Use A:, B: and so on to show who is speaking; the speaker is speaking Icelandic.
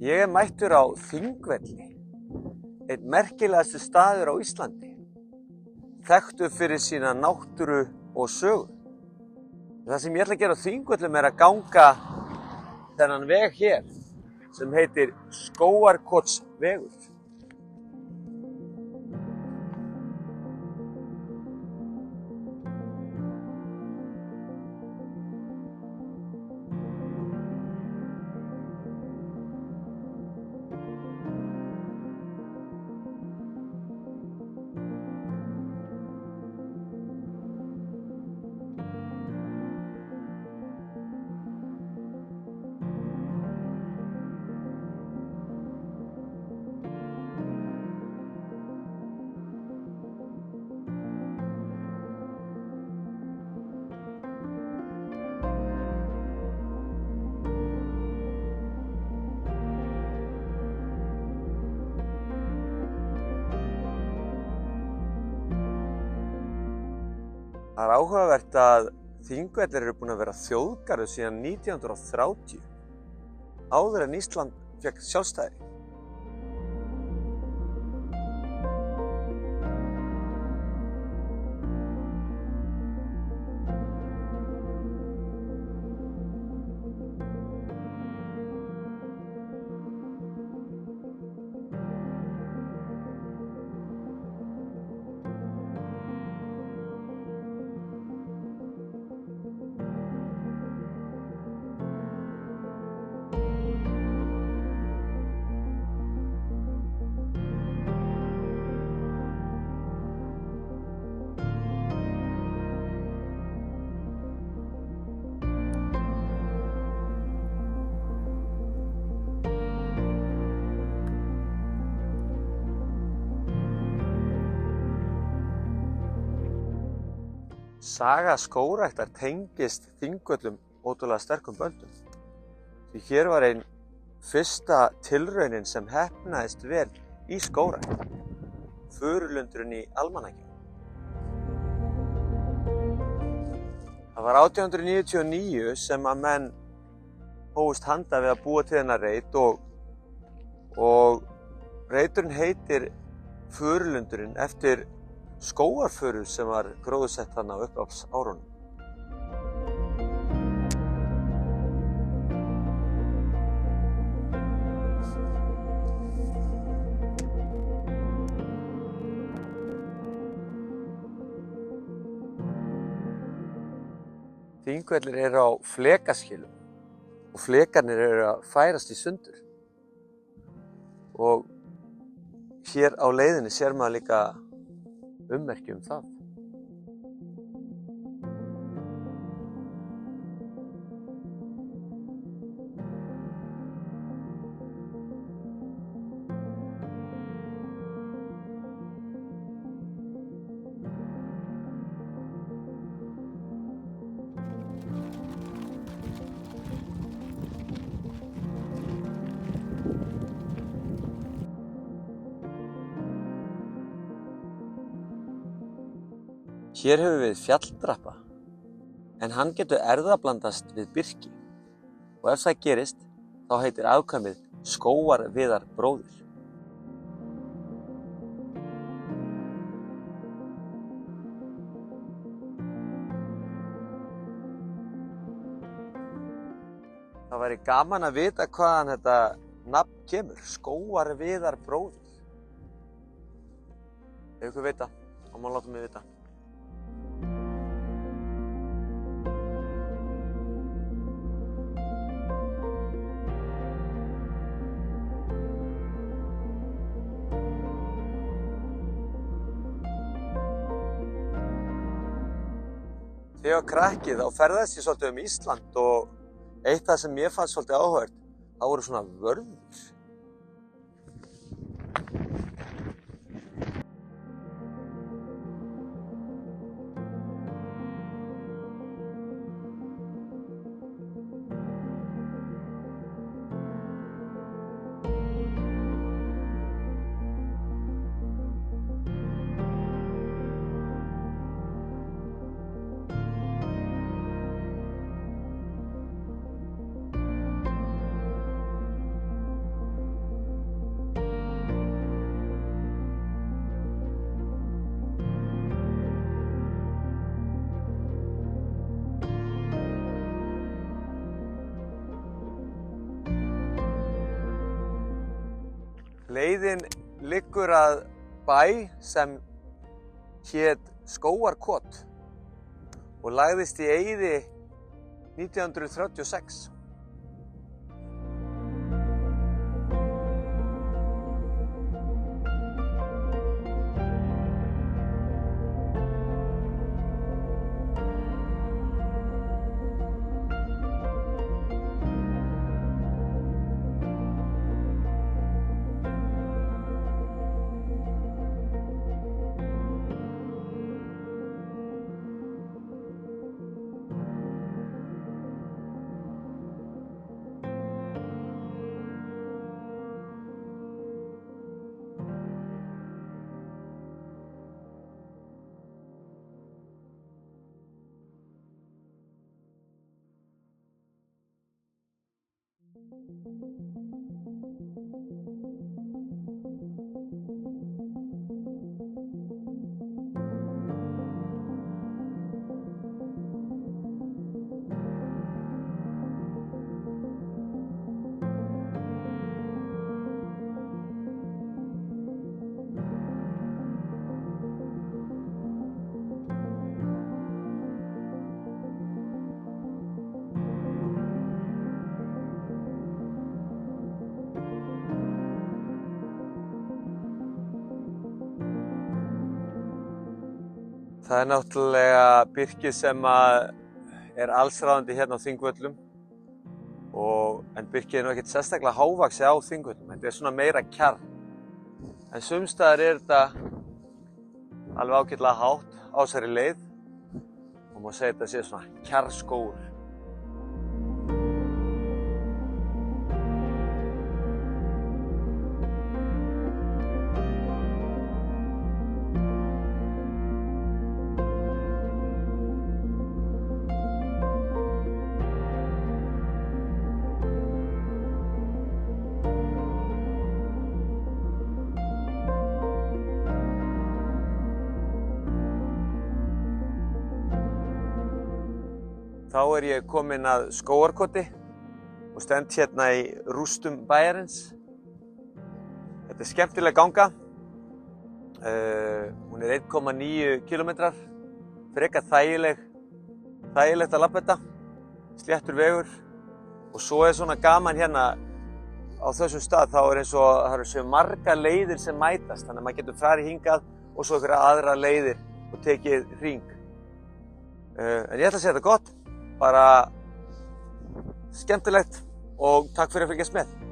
A: Ég mættur á Þingvelli, einn merkilegasti staður á Íslandi, þekktur fyrir sína náttúru og sögu. Það sem ég ætla að gera á Þingvöllum að ganga þennan veg hér, sem heitir Skógarkotsvegur. Það áhugavert að Þingvellir eru búin að vera þjóðgarður síðan 1930, áður en Ísland fékk sjálfstæði. Saga skógræktar tengist Þingvöllum ótrúlega sterkum böndum. Því hér var ein fyrsta tilraunin sem heppnaðist vel í skógrækt, furulundurinn í Almannagjá. Það var 1899 sem að menn hófust handa við að búa til þennan reit og reiturinn heitir furulundurinn eftir skógarfuru sem var gróðursett þarna á upphafsárunum. Þingvellir eru á flekaskilum og flekarnir eru að færast í sundur. Og hér á leiðinni sér maður líka ummerki það. Hér höfum við fjalldrapa, en hann getur erfðablandast við birki og ef það gerist, þá heitir afkvæmið skógarviðarbróðir. Það væri gaman að vita hvaðan þetta nafn kemur, skógarviðarbróðir. Ef ykkur vita, þá má láta mig vita. Þegar ég var krakki þá ferðaðist ég svolítið Ísland og eitt það sem ég fannst svolítið áhugavert, það voru svona vörður. Leiðin liggur að bæ sem hét Skógarkot og lagðist í eyði 1936. Það er náttúrulega birkið sem er allsráðandi hérna á Þingvöllum en birkið er nú ekkert sérstaklega hávaxið á Þingvöllum, þetta er svona meira kjarr. En sums staðar er þetta alveg ágætlega hátt á þessari leið og má segja þetta sé svona kjarrskógur. Þá er ég kominn að Skógarkoti og stend hérna í rústum bæjarins. Þetta er skemmtileg ganga. Hún er 1,9 kilometrar, frekar þægilegt að labba þetta, sléttur vegur. Og svo er svona gaman hérna á þessum stað, þá er eins og það eru svo margar leiðir sem mætast, þannig að maður getur farið hingað og svo einhverja aðra leiðir og tekið hring. En ég ætla að segja þetta gott. Bara skemmtilegt og takk fyrir að fylgjast með.